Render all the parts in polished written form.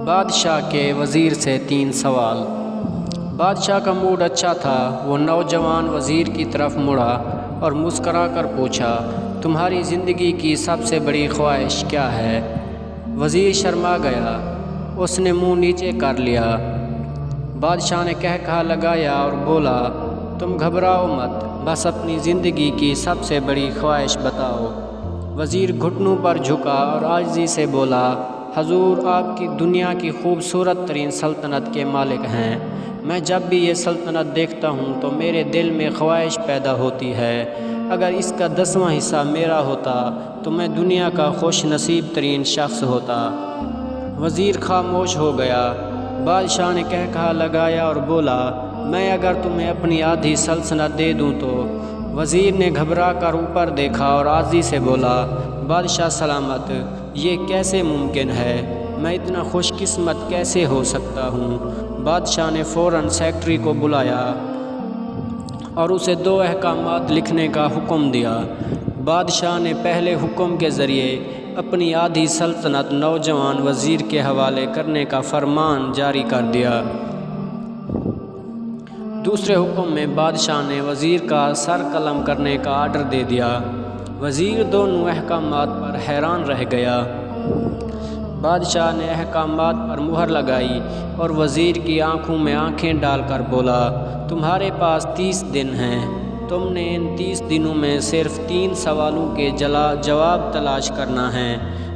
بادشاہ کے وزیر سے 3 سوال۔ بادشاہ کا موڈ اچھا تھا۔ وہ نوجوان وزیر کی طرف مڑا اور مسکرا کر پوچھا، تمہاری زندگی کی سب سے بڑی خواہش کیا ہے؟ وزیر شرما گیا، اس نے منہ نیچے کر لیا۔ بادشاہ نے کہا لگایا اور بولا، تم گھبراؤ مت، بس اپنی زندگی کی سب سے بڑی خواہش بتاؤ۔ وزیر گھٹنوں پر جھکا اور عاجزی سے بولا، حضور آپ کی دنیا کی خوبصورت ترین سلطنت کے مالک ہیں۔ میں جب بھی یہ سلطنت دیکھتا ہوں تو میرے دل میں خواہش پیدا ہوتی ہے، اگر اس کا 10واں حصہ میرا ہوتا تو میں دنیا کا خوش نصیب ترین شخص ہوتا۔ وزیر خاموش ہو گیا۔ بادشاہ نے کہا لگایا اور بولا، میں اگر تمہیں اپنی آدھی سلطنت دے دوں تو؟ وزیر نے گھبرا کر اوپر دیکھا اور عاجزی سے بولا، بادشاہ سلامت، یہ کیسے ممکن ہے؟ میں اتنا خوش قسمت کیسے ہو سکتا ہوں؟ بادشاہ نے فوراً سیکرٹری کو بلایا اور اسے 2 احکامات لکھنے کا حکم دیا۔ بادشاہ نے پہلے حکم کے ذریعے اپنی آدھی سلطنت نوجوان وزیر کے حوالے کرنے کا فرمان جاری کر دیا۔ دوسرے حکم میں بادشاہ نے وزیر کا سر قلم کرنے کا آرڈر دے دیا۔ وزیر دونوں احکامات پر حیران رہ گیا۔ بادشاہ نے احکامات پر مہر لگائی اور وزیر کی آنکھوں میں آنکھیں ڈال کر بولا، تمہارے پاس 30 دن ہیں۔ تم نے ان 30 دنوں میں صرف 3 سوالوں کے جواب تلاش کرنا ہے۔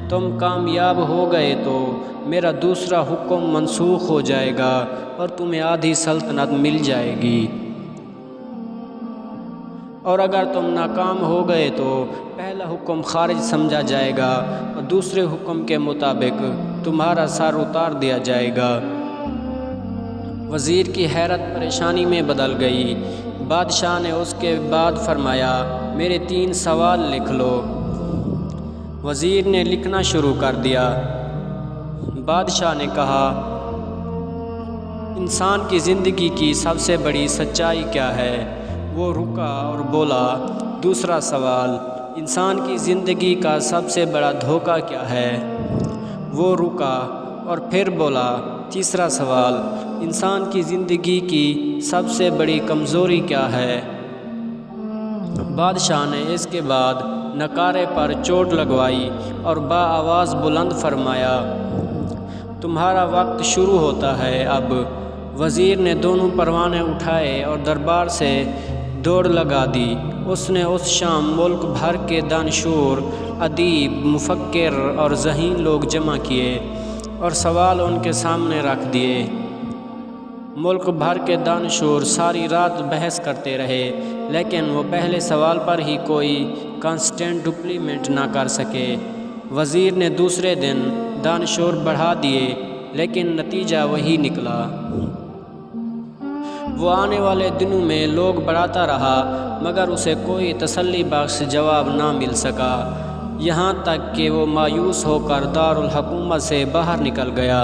تم کامیاب ہو گئے تو میرا دوسرا حکم منسوخ ہو جائے گا اور تمہیں آدھی سلطنت مل جائے گی، اور اگر تم ناکام ہو گئے تو پہلا حکم خارج سمجھا جائے گا اور دوسرے حکم کے مطابق تمہارا سر اتار دیا جائے گا۔ وزیر کی حیرت پریشانی میں بدل گئی۔ بادشاہ نے اس کے بعد فرمایا، میرے 3 سوال لکھ لو۔ وزیر نے لکھنا شروع کر دیا۔ بادشاہ نے کہا، انسان کی زندگی کی سب سے بڑی سچائی کیا ہے؟ وہ رکا اور بولا، دوسرا سوال، انسان کی زندگی کا سب سے بڑا دھوکہ کیا ہے؟ وہ رکا اور پھر بولا، تیسرا سوال، انسان کی زندگی کی سب سے بڑی کمزوری کیا ہے؟ بادشاہ نے اس کے بعد نکارے پر چوٹ لگوائی اور آواز بلند فرمایا، تمہارا وقت شروع ہوتا ہے اب۔ وزیر نے دونوں پروانے اٹھائے اور دربار سے دوڑ لگا دی۔ اس نے اس شام ملک بھر کے دانشور، ادیب، مفکر اور ذہین لوگ جمع کیے اور سوال ان کے سامنے رکھ دیے۔ ملک بھر کے دانشور ساری رات بحث کرتے رہے، لیکن وہ پہلے سوال پر ہی کوئی کانسٹنٹ ڈپلیمنٹ نہ کر سکے۔ وزیر نے دوسرے دن دانشور بڑھا دیے، لیکن نتیجہ وہی نکلا۔ وہ آنے والے دنوں میں لوگ بڑھاتا رہا، مگر اسے کوئی تسلی بخش جواب نہ مل سکا، یہاں تک کہ وہ مایوس ہو کر دارالحکومت سے باہر نکل گیا۔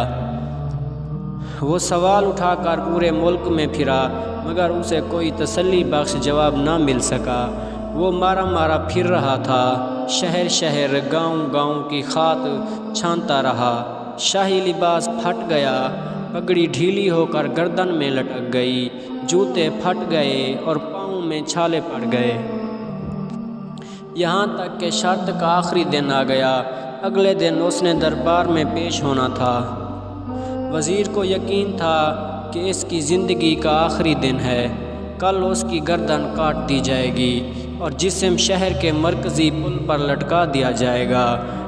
وہ سوال اٹھا کر پورے ملک میں پھرا، مگر اسے کوئی تسلی بخش جواب نہ مل سکا۔ وہ مارا پھر رہا تھا، شہر شہر، گاؤں گاؤں کی خاک چھانتا رہا۔ شاہی لباس پھٹ گیا، پگڑی ڈھیلی ہو کر گردن میں لٹک گئی، جوتے پھٹ گئے اور پاؤں میں چھالے پڑ گئے، یہاں تک کہ شرط کا آخری دن آ گیا۔ اگلے دن اس نے دربار میں پیش ہونا تھا۔ وزیر کو یقین تھا کہ اس کی زندگی کا آخری دن ہے، کل اس کی گردن کاٹ دی جائے گی اور جسم شہر کے مرکزی پل پر لٹکا دیا جائے گا۔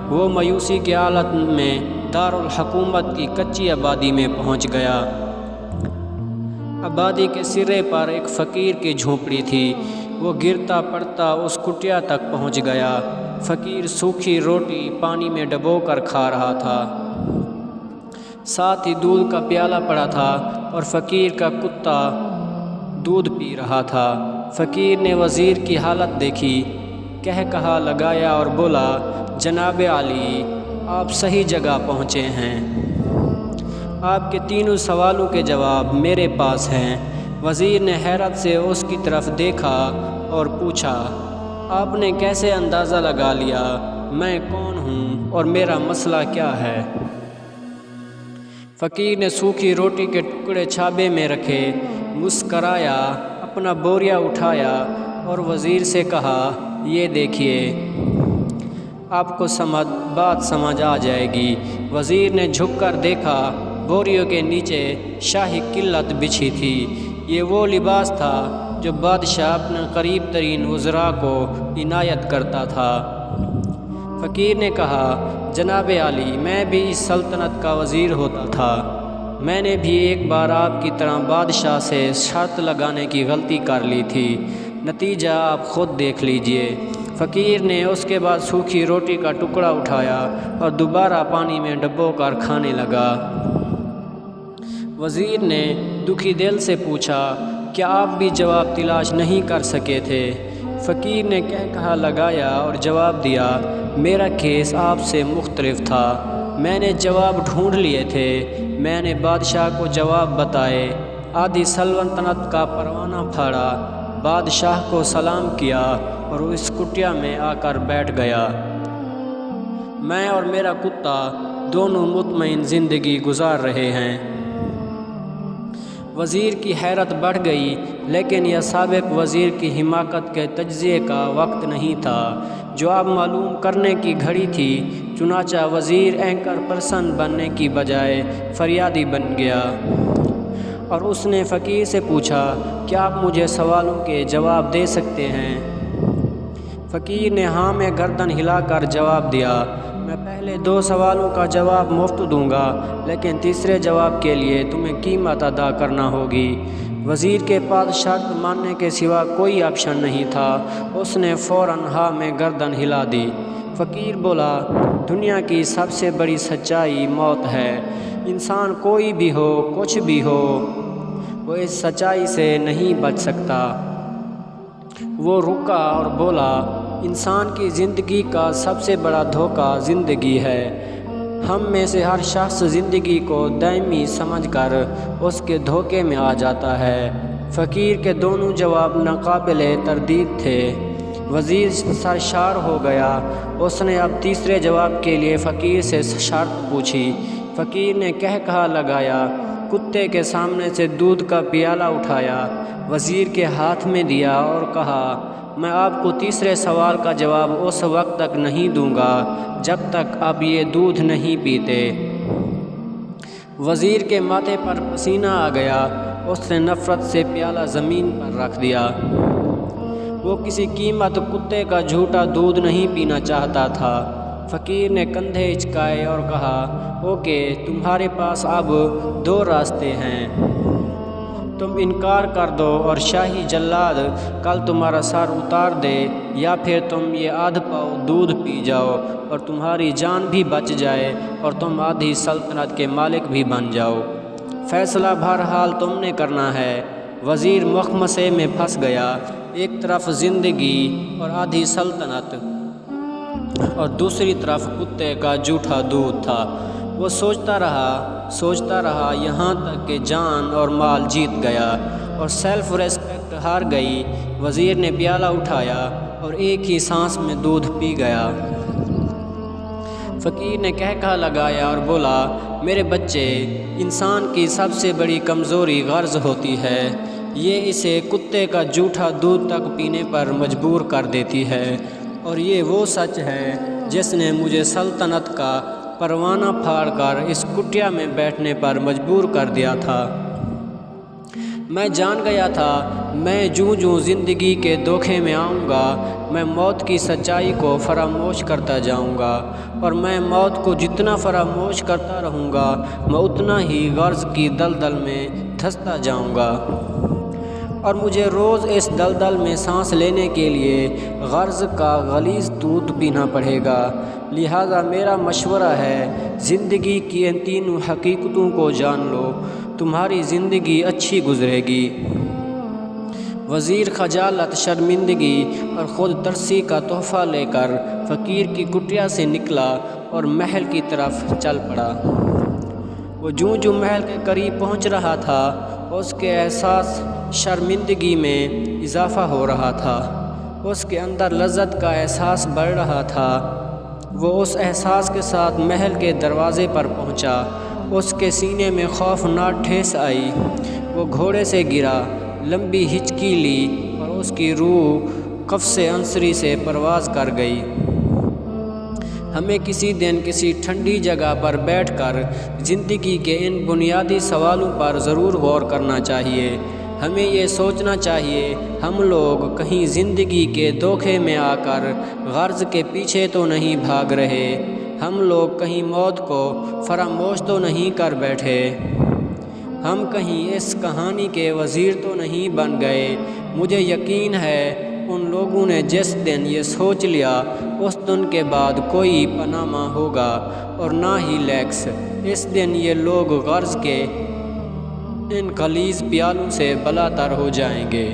وہ مایوسی کی حالت میں دارالحکومت کی کچی آبادی میں پہنچ گیا۔ آبادی کے سرے پر ایک فقیر کی جھونپڑی تھی۔ وہ گرتا پڑتا اس کٹیا تک پہنچ گیا۔ فقیر سوکھی روٹی پانی میں ڈبو کر کھا رہا تھا، ساتھ ہی دودھ کا پیالہ پڑا تھا اور فقیر کا کتا دودھ پی رہا تھا۔ فقیر نے وزیر کی حالت دیکھی، کہا لگایا اور بولا، جناب عالی، آپ صحیح جگہ پہنچے ہیں، آپ کے 3 سوالوں کے جواب میرے پاس ہیں۔ وزیر نے حیرت سے اس کی طرف دیکھا اور پوچھا، آپ نے کیسے اندازہ لگا لیا میں کون ہوں اور میرا مسئلہ کیا ہے؟ فقیر نے سوکھی روٹی کے ٹکڑے چھابے میں رکھے، مسکرایا، اپنا بوریا اٹھایا اور وزیر سے کہا، یہ دیکھیے، آپ کو بات سمجھ آ جائے گی۔ وزیر نے جھک کر دیکھا، بوریوں کے نیچے شاہی قلت بچھی تھی۔ یہ وہ لباس تھا جو بادشاہ اپنے قریب ترین وزراء کو عنایت کرتا تھا۔ فقیر نے کہا، جناب عالی، میں بھی اس سلطنت کا وزیر ہوتا تھا۔ میں نے بھی ایک بار آپ کی طرح بادشاہ سے شرط لگانے کی غلطی کر لی تھی، نتیجہ آپ خود دیکھ لیجئے۔ فقیر نے اس کے بعد سوکھی روٹی کا ٹکڑا اٹھایا اور دوبارہ پانی میں ڈبو کر کھانے لگا۔ وزیر نے دکھی دل سے پوچھا، کیا آپ بھی جواب تلاش نہیں کر سکے تھے؟ فقیر نے کہا لگایا اور جواب دیا، میرا کیس آپ سے مختلف تھا۔ میں نے جواب ڈھونڈ لیے تھے، میں نے بادشاہ کو جواب بتائے، آدھی سلطنت کا پروانہ پھاڑا، بادشاہ کو سلام کیا اور اس کٹیا میں آ کر بیٹھ گیا۔ میں اور میرا کتا دونوں مطمئن زندگی گزار رہے ہیں۔ وزیر کی حیرت بڑھ گئی، لیکن یہ سابق وزیر کی حماقت کے تجزیے کا وقت نہیں تھا، جواب معلوم کرنے کی گھڑی تھی۔ چنانچہ وزیر اینکر پرسن بننے کی بجائے فریادی بن گیا اور اس نے فقیر سے پوچھا، کیا آپ مجھے سوالوں کے جواب دے سکتے ہیں؟ فقیر نے ہاں میں گردن ہلا کر جواب دیا، میں پہلے 2 سوالوں کا جواب مفت دوں گا، لیکن تیسرے جواب کے لیے تمہیں قیمت ادا کرنا ہوگی۔ وزیر کے پاس شرط ماننے کے سوا کوئی آپشن نہیں تھا، اس نے فوراً ہاں میں گردن ہلا دی۔ فقیر بولا، دنیا کی سب سے بڑی سچائی موت ہے۔ انسان کوئی بھی ہو، کچھ بھی ہو، وہ اس سچائی سے نہیں بچ سکتا۔ وہ رکا اور بولا، انسان کی زندگی کا سب سے بڑا دھوکہ زندگی ہے۔ ہم میں سے ہر شخص زندگی کو دائمی سمجھ کر اس کے دھوکے میں آ جاتا ہے۔ فقیر کے دونوں جواب ناقابل تردید تھے۔ وزیر سرشار ہو گیا۔ اس نے اب تیسرے جواب کے لیے فقیر سے شرط پوچھی۔ فقیر نے کہا لگایا، کتے کے سامنے سے دودھ کا پیالہ اٹھایا، وزیر کے ہاتھ میں دیا اور کہا، میں آپ کو تیسرے سوال کا جواب اس وقت تک نہیں دوں گا جب تک آپ یہ دودھ نہیں پیتے۔ وزیر کے ماتھے پر پسینہ آ گیا، اس نے نفرت سے پیالہ زمین پر رکھ دیا۔ وہ کسی قیمت کتے کا جھوٹا دودھ نہیں پینا چاہتا تھا۔ فقیر نے کندھے اچکائے اور کہا، اوکے، تمہارے پاس اب 2 راستے ہیں، تم انکار کر دو اور شاہی جلاد کل تمہارا سر اتار دے، یا پھر تم یہ آدھ پاؤ دودھ پی جاؤ اور تمہاری جان بھی بچ جائے اور تم آدھی سلطنت کے مالک بھی بن جاؤ۔ فیصلہ بہرحال تم نے کرنا ہے۔ وزیر مخمصے میں پھنس گیا، ایک طرف زندگی اور آدھی سلطنت اور دوسری طرف کتے کا جھوٹا دودھ تھا۔ وہ سوچتا رہا یہاں تک کہ جان اور مال جیت گیا اور سیلف ریسپیکٹ ہار گئی۔ وزیر نے پیالہ اٹھایا اور ایک ہی سانس میں دودھ پی گیا۔ فقیر نے کہا لگایا اور بولا، میرے بچے، انسان کی سب سے بڑی کمزوری غرض ہوتی ہے، یہ اسے کتے کا جھوٹا دودھ تک پینے پر مجبور کر دیتی ہے، اور یہ وہ سچ ہے جس نے مجھے سلطنت کا پروانہ پھاڑ کر اس کٹیا میں بیٹھنے پر مجبور کر دیا تھا۔ میں جان گیا تھا، میں جوں زندگی کے دھوکے میں آؤں گا، میں موت کی سچائی کو فراموش کرتا جاؤں گا، اور میں موت کو جتنا فراموش کرتا رہوں گا، میں اتنا ہی غرض کی دلدل میں دھنستا جاؤں گا، اور مجھے روز اس دلدل میں سانس لینے کے لیے غرض کا غلیظ دودھ پینا پڑے گا۔ لہذا میرا مشورہ ہے، زندگی کی ان 3 حقیقتوں کو جان لو، تمہاری زندگی اچھی گزرے گی۔ وزیر خجالت، شرمندگی اور خود ترسی کا تحفہ لے کر فقیر کی کٹیا سے نکلا اور محل کی طرف چل پڑا۔ وہ جوں محل کے قریب پہنچ رہا تھا، اس کے احساس شرمندگی میں اضافہ ہو رہا تھا، اس کے اندر لذت کا احساس بڑھ رہا تھا۔ وہ اس احساس کے ساتھ محل کے دروازے پر پہنچا اس کے سینے میں خوفناک ٹھیس آئی۔ وہ گھوڑے سے گرا، لمبی ہچکی لی اور اس کی روح قفس عنصری سے پرواز کر گئی۔ ہمیں کسی دن کسی ٹھنڈی جگہ پر بیٹھ کر زندگی کے ان بنیادی سوالوں پر ضرور غور کرنا چاہیے۔ ہمیں یہ سوچنا چاہیے ہم لوگ کہیں زندگی کے دھوکے میں آ کر غرض کے پیچھے تو نہیں بھاگ رہے، ہم لوگ کہیں موت کو فراموش تو نہیں کر بیٹھے، ہم کہیں اس کہانی کے وزیر تو نہیں بن گئے۔ مجھے یقین ہے ان لوگوں نے جس دن یہ سوچ لیا اس دن کے بعد کوئی پاناما ہوگا اور نہ ہی لیکس۔ اس دن یہ لوگ غرض کے ان غلیظ پیالوں سے بالاتر ہو جائیں گے۔